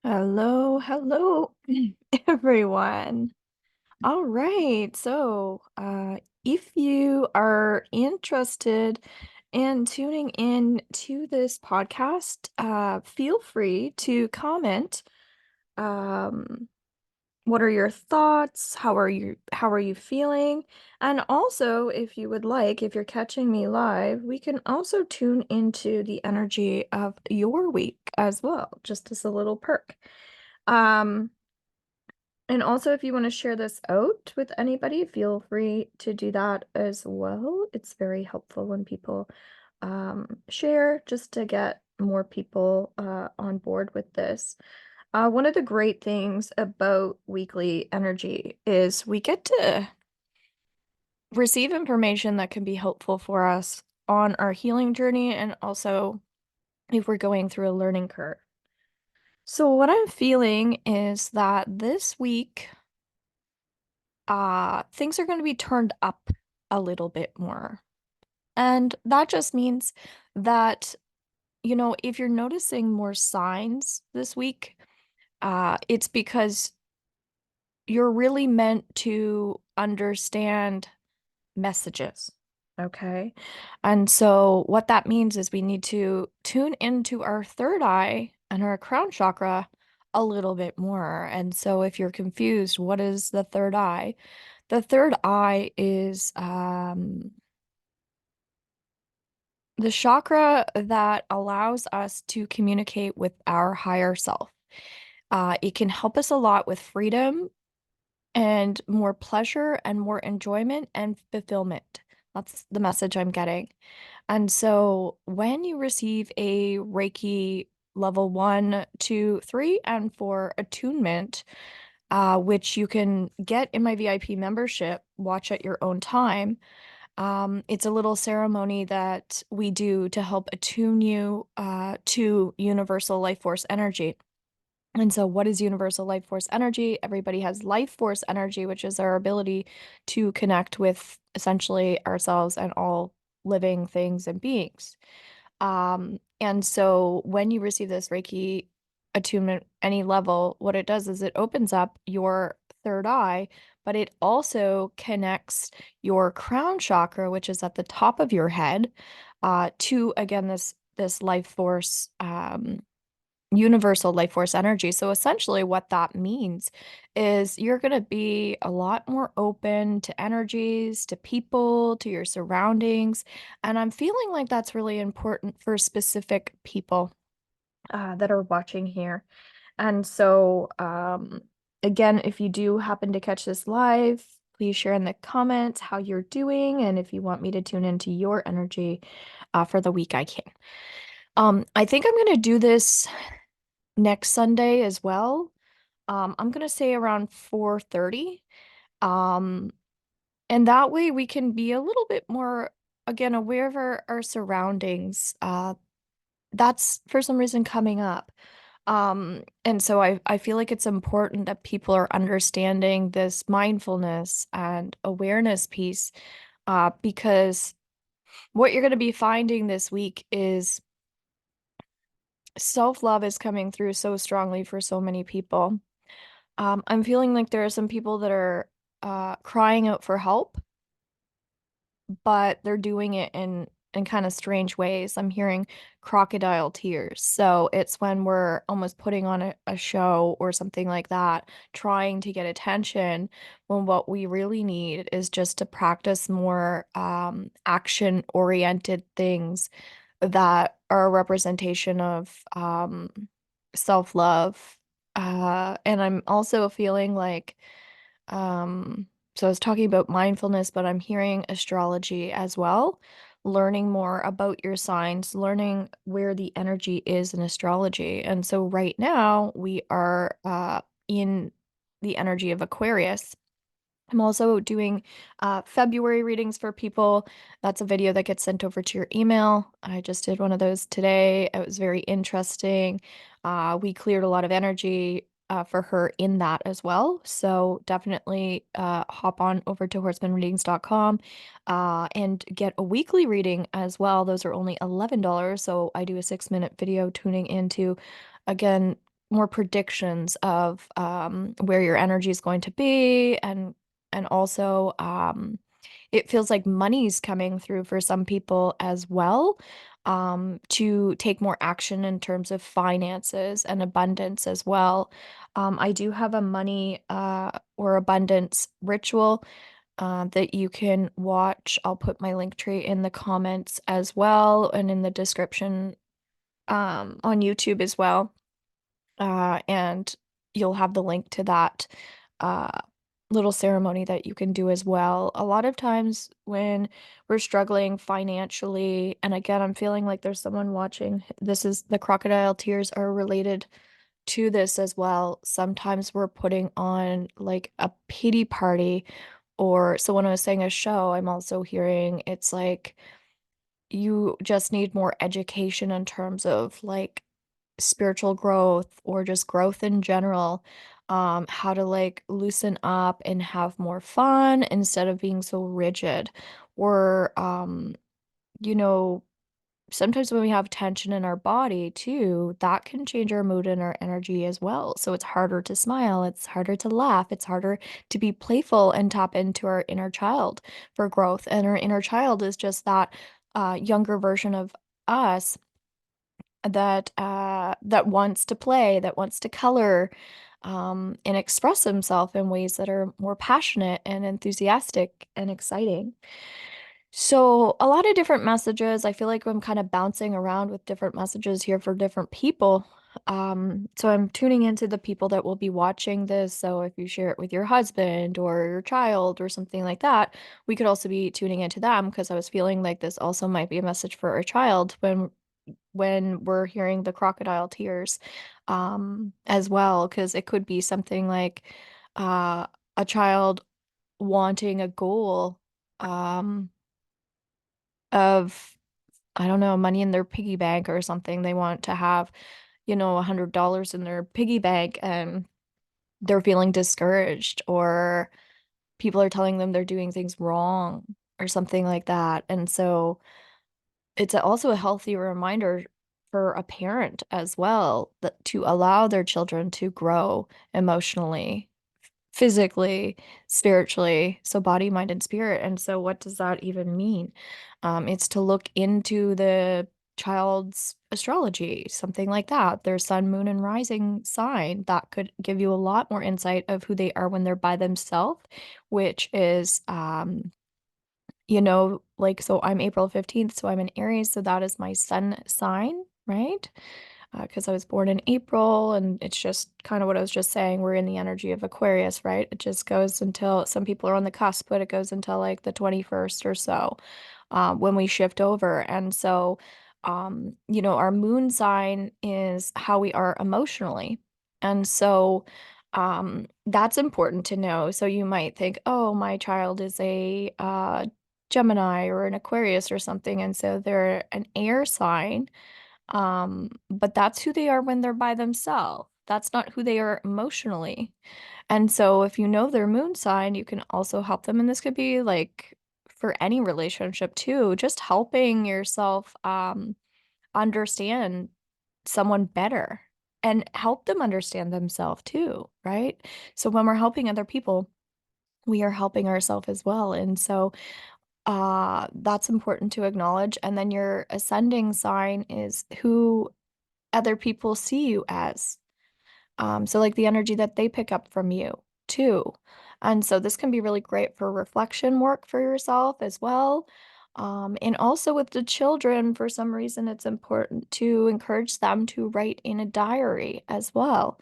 Hello, hello, everyone. All right, if you are interested in tuning in to this podcast, feel free to comment. Um, what are your thoughts? How are you feeling? And also, if you would like, if you're catching me live, we can also tune into the energy of your week as well, just as a little perk. Um, and also, if you want to share this out with anybody, feel free to do that as well. It's very helpful when people share just to get more people on board with this. One of the great things about weekly energy is we get to receive information that can be helpful for us on our healing journey and also if we're going through a learning curve. So, what I'm feeling is that this week, things are going to be turned up a little bit more. And that just means that, if you're noticing more signs this week, it's because you're really meant to understand messages. Okay. And so what that means is we need to tune into our third eye and our crown chakra a little bit more. And so if you're confused, what is the third eye? The third eye is the chakra that allows us to communicate with our higher self. It can help us a lot with freedom and more pleasure and more enjoyment and fulfillment. That's the message I'm getting. And so when you receive a Reiki level 1, 2, 3, and 4 attunement, which you can get in my VIP membership, watch at your own time. It's a little ceremony that we do to help attune you to universal life force energy. And so, what is universal life force energy? Everybody has life force energy, which is our ability to connect with essentially ourselves and all living things and beings. And so when you receive this Reiki attunement, any level, what it does is it opens up your third eye, but it also connects your crown chakra, which is at the top of your head, to again this life force, universal life force energy. So essentially, what that means is you're going to be a lot more open to energies, to people, to your surroundings. And I'm feeling like that's really important for specific people that are watching here. And so, again, if you do happen to catch this live, please share in the comments how you're doing. And if you want me to tune into your energy for the week, I can. I think I'm going to do this next Sunday as well. I'm gonna say around 4:30. Um, and that way we can be a little bit more, again, aware of our surroundings. That's for some reason coming up. And so I feel like it's important that people are understanding this mindfulness and awareness piece, because what you're gonna be finding this week is self-love is coming through so strongly for so many people. I'm feeling like there are some people that are crying out for help, but they're doing it in kind of strange ways. I'm hearing crocodile tears. So it's when we're almost putting on a show or something like that, trying to get attention, when what we really need is just to practice more action-oriented things that are a representation of self-love. And I'm also feeling like, so I was talking about mindfulness, but I'm hearing astrology as well, learning more about your signs, learning where the energy is in astrology. And so right now we are in the energy of Aquarius. I'm also doing February readings for people. That's a video that gets sent over to your email. I just did one of those today. It was very interesting. We cleared a lot of energy for her in that as well. So definitely hop on over to horsemanreadings.com and get a weekly reading as well. Those are only $11. So I do a 6-minute video tuning into, again, more predictions of where your energy is going to be, and also it feels like money's coming through for some people as well, to take more action in terms of finances and abundance as well. I do have a money or abundance ritual that you can watch. I'll put my link tree in the comments as well and in the description on YouTube as well. And you'll have the link to that uh, little ceremony that you can do as well. A lot of times when we're struggling financially, and again, I'm feeling like there's someone watching, this is the crocodile tears are related to this as well. Sometimes we're putting on like a pity party, or so when I was saying a show, I'm also hearing it's like you just need more education in terms of like spiritual growth or just growth in general, how to like loosen up and have more fun instead of being so rigid. Or, you know, sometimes when we have tension in our body too, that can change our mood and our energy as well. So it's harder to smile, it's harder to laugh, it's harder to be playful and tap into our inner child for growth. And our inner child is just that younger version of us that wants to play, that wants to color, and express himself in ways that are more passionate and enthusiastic and exciting. So, a lot of different messages. I feel like I'm kind of bouncing around with different messages here for different people. So I'm tuning into the people that will be watching this. So if you share it with your husband or your child or something like that, we could also be tuning into them, because I was feeling like this also might be a message for a child when we're hearing the crocodile tears, as well, because it could be something like uh, a child wanting a goal, um, of, I don't know, money in their piggy bank or something. They want to have, $100 in their piggy bank, and they're feeling discouraged, or people are telling them they're doing things wrong or something like that. And so it's also a healthy reminder for a parent as well, that to allow their children to grow emotionally, physically, spiritually, so body, mind, and spirit. And so what does that even mean? It's to look into the child's astrology, something like that, their sun, moon, and rising sign. That could give you a lot more insight of who they are when they're by themselves, which is like, so I'm April 15th, so I'm an Aries, so that is my sun sign, right? Because I was born in April, and it's just kind of what I was just saying. We're in the energy of Aquarius, right? It just goes until some people are on the cusp, but it goes until like the 21st or so, when we shift over. And so, our moon sign is how we are emotionally. And so, that's important to know. So you might think, oh, my child is a Gemini or an Aquarius or something, and so they're an air sign. But that's who they are when they're by themselves. That's not who they are emotionally. And so if you know their moon sign, you can also help them. And this could be like for any relationship too, just helping yourself understand someone better and help them understand themselves too, right? So when we're helping other people, we are helping ourselves as well. And so that's important to acknowledge. And then your ascending sign is who other people see you as. So like the energy that they pick up from you too. And so this can be really great for reflection work for yourself as well. And also with the children, for some reason, it's important to encourage them to write in a diary as well.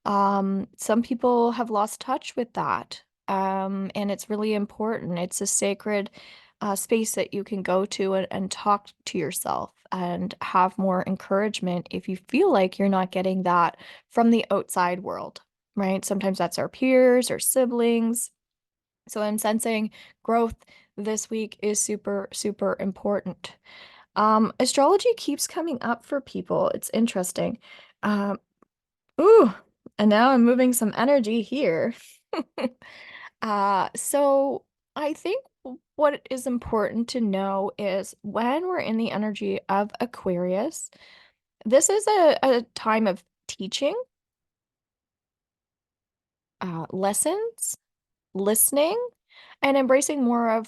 Some people have lost touch with that. And it's really important. It's a sacred space that you can go to and talk to yourself and have more encouragement if you feel like you're not getting that from the outside world, right? Sometimes that's our peers or siblings. So I'm sensing growth this week is super, super important. Astrology keeps coming up for people. It's interesting. Um, ooh, and now I'm moving some energy here. So I think what is important to know is when we're in the energy of Aquarius, this is a time of teaching. lessons, listening, and embracing more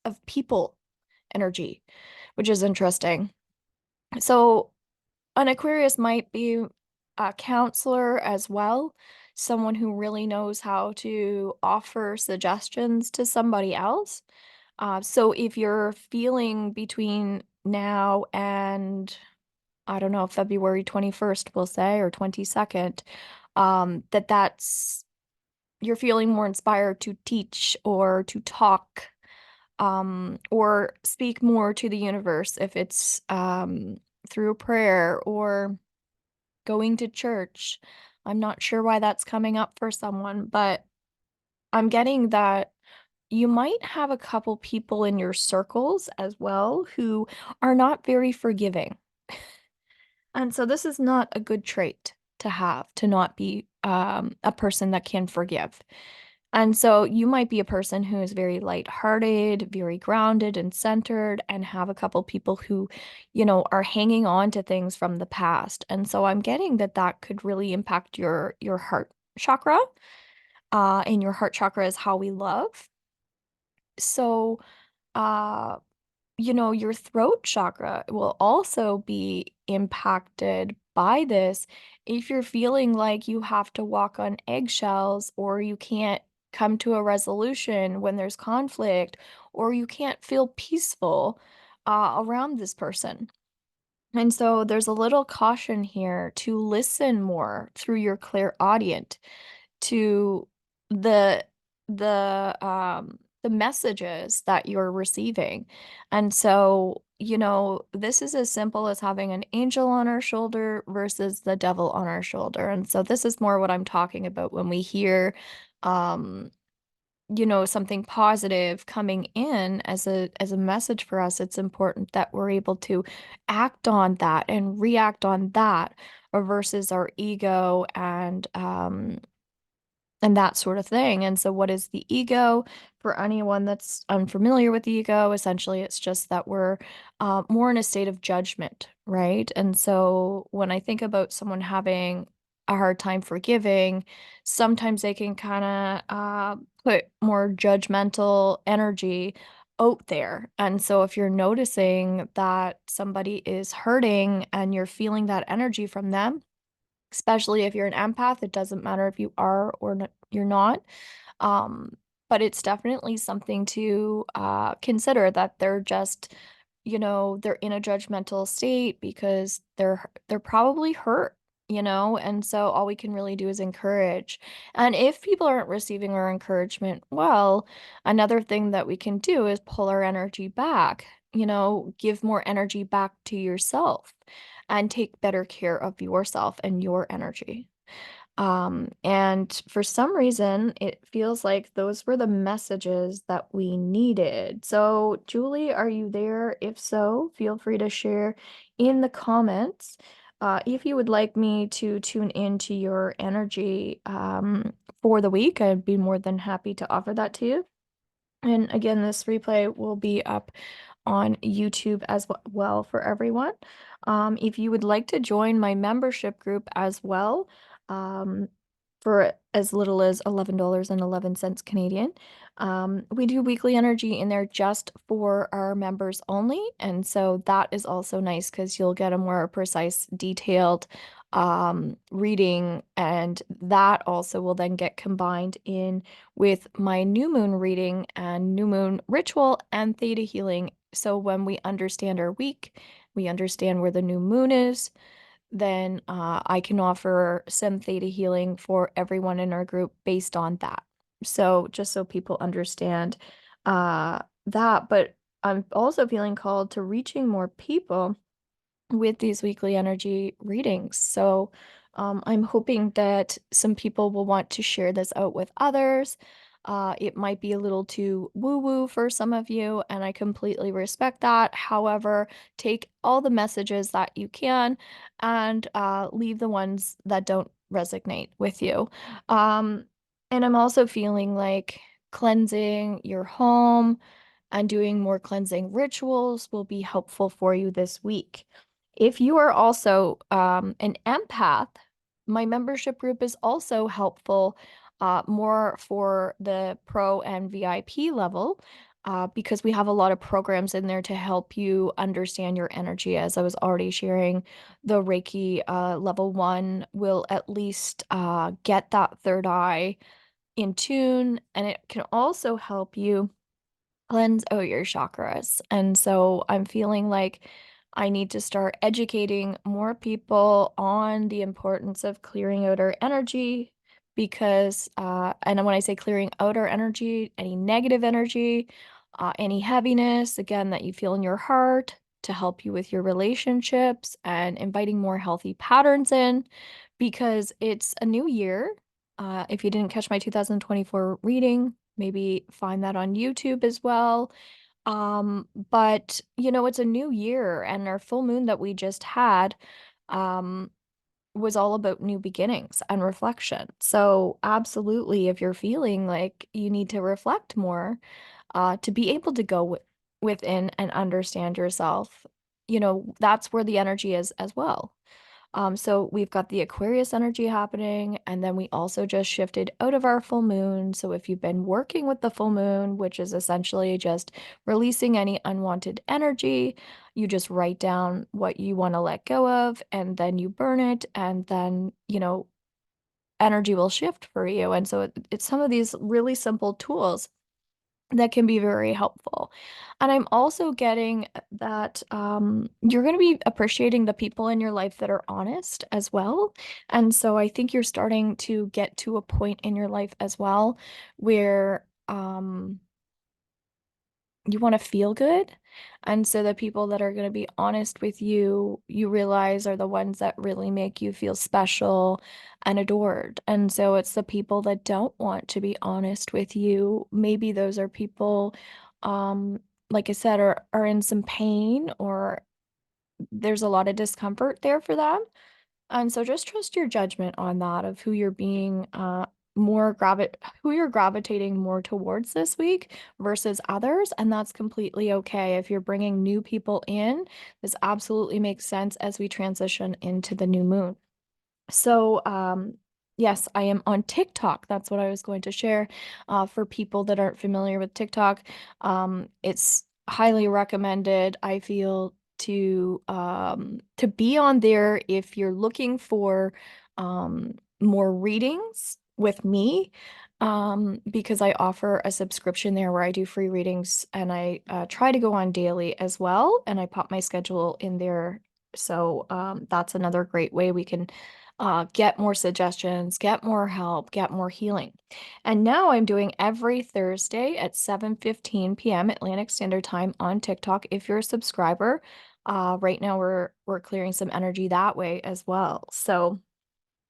of people energy, which is interesting. So an Aquarius might be a counselor as well, someone who really knows how to offer suggestions to somebody else. So if you're feeling between now and, I don't know, February 21st, we'll say, or 22nd, that's you're feeling more inspired to teach or to talk, or speak more to the universe if it's through prayer or going to church. I'm not sure why that's coming up for someone, but I'm getting that you might have a couple people in your circles as well who are not very forgiving. And so this is not a good trait to have, to not be a person that can forgive. And so you might be a person who is very lighthearted, very grounded and centered, and have a couple people who, are hanging on to things from the past. And so I'm getting that that could really impact your heart chakra. And your heart chakra is how we love. So, uh, your throat chakra will also be impacted by this if you're feeling like you have to walk on eggshells or you can't come to a resolution when there's conflict or you can't feel peaceful around this person. And so there's a little caution here to listen more through your clairaudient to the the messages that you're receiving. And so, this is as simple as having an angel on our shoulder versus the devil on our shoulder. And so this is more what I'm talking about when we hear um something positive coming in as a message for us. It's important that we're able to act on that and react on that versus our ego and that sort of thing. And so, what is the ego? For anyone that's unfamiliar with the ego, essentially, it's just that we're more in a state of judgment, right? And so, when I think about someone having a hard time forgiving, sometimes they can kind of put more judgmental energy out there. And so, if you're noticing that somebody is hurting and you're feeling that energy from them, especially if you're an empath. It doesn't matter if you are or you're not. Um, but it's definitely something to consider that they're just, they're in a judgmental state because they're probably hurt, and so all we can really do is encourage. And if people aren't receiving our encouragement, well, another thing that we can do is pull our energy back, give more energy back to yourself and take better care of yourself and your energy. And for some reason, it feels like those were the messages that we needed. So, Julie, are you there? If so, feel free to share in the comments. If you would like me to tune into your energy for the week, I'd be more than happy to offer that to you. And again, this replay will be up on YouTube as well for everyone. If you would like to join my membership group as well, um, for as little as $11.11 Canadian, we do weekly energy in there just for our members only. And so that is also nice because you'll get a more precise, detailed reading, and that also will then get combined in with my new moon reading and new moon ritual and theta healing. So when we understand our week, we understand where the new moon is, then I can offer some theta healing for everyone in our group based on that. So just so people understand that, but I'm also feeling called to reaching more people with these weekly energy readings. So I'm hoping that some people will want to share this out with others. It might be a little too woo-woo for some of you, and I completely respect that. However, take all the messages that you can and leave the ones that don't resonate with you. Um, and I'm also feeling like cleansing your home and doing more cleansing rituals will be helpful for you this week. If you are also an empath, My membership group is also helpful, more for the pro and VIP level, because we have a lot of programs in there to help you understand your energy. As I was already sharing, the Reiki level one will at least get that third eye in tune, and it can also help you cleanse out your chakras. And so I'm feeling like I need to start educating more people on the importance of clearing out our energy because, and when I say clearing out our energy, any negative energy, any heaviness, again, that you feel in your heart to help you with your relationships and inviting more healthy patterns in because it's a new year. If you didn't catch my 2024 reading, maybe find that on YouTube as well. But it's a new year and our full moon that we just had um was all about new beginnings and reflection. So absolutely, if you're feeling like you need to reflect more, to be able to go within and understand yourself, that's where the energy is as well. So we've got the Aquarius energy happening, and then we also just shifted out of our full moon. So if you've been working with the full moon, which is essentially just releasing any unwanted energy, you just write down what you want to let go of, and then you burn it, and then, energy will shift for you. And so it's some of these really simple tools that can be very helpful. And I'm also getting that you're going to be appreciating the people in your life that are honest as well. And so I think you're starting to get to a point in your life as well where you want to feel good. And so the people that are going to be honest with you, you realize are the ones that really make you feel special and adored. And so it's the people that don't want to be honest with you. Maybe those are people, um, like I said, are in some pain or there's a lot of discomfort there for them. And so just trust your judgment on that of who you're being who you're gravitating more towards this week versus others, and that's completely okay. If you're bringing new people in, this absolutely makes sense as we transition into the new moon. So, yes, I am on TikTok. That's what I was going to share. For people that aren't familiar with TikTok, it's highly recommended, I feel, to be on there if you're looking for more readings with me. Because I offer a subscription there where I do free readings and I try to go on daily as well, and I pop my schedule in there. So that's another great way we can get more suggestions, get more help, get more healing. And now I'm doing every Thursday at 7:15 p.m. Atlantic Standard Time on TikTok. If you're a subscriber, right now we're clearing some energy that way as well. So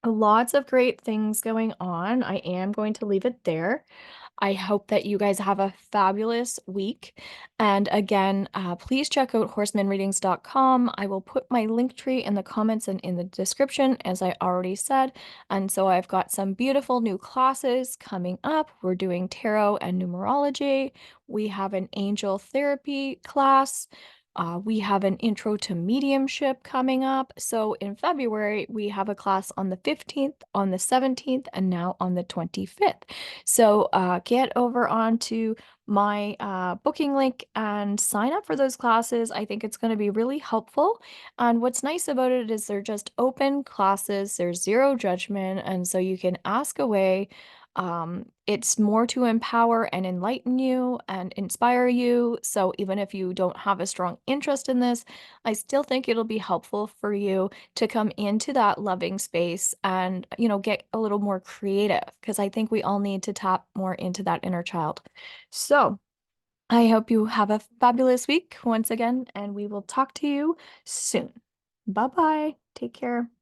lots of great things going on. I am going to leave it there. I hope that you guys have a fabulous week. And again, please check out horsemanreadings.com. I will put my link tree in the comments and in the description, as I already said. And so I've got some beautiful new classes coming up. We're doing tarot and numerology. We have an angel therapy class. We have an intro to mediumship coming up. So in February, we have a class on the 15th, on the 17th, and now on the 25th. So get over onto my booking link and sign up for those classes. I think it's going to be really helpful. And what's nice about it is they're just open classes, there's zero judgment. And so you can ask away. It's more to empower and enlighten you and inspire you. So even if you don't have a strong interest in this, I still think it'll be helpful for you to come into that loving space and, get a little more creative because I think we all need to tap more into that inner child. So I hope you have a fabulous week once again, and we will talk to you soon. Bye bye. Take care.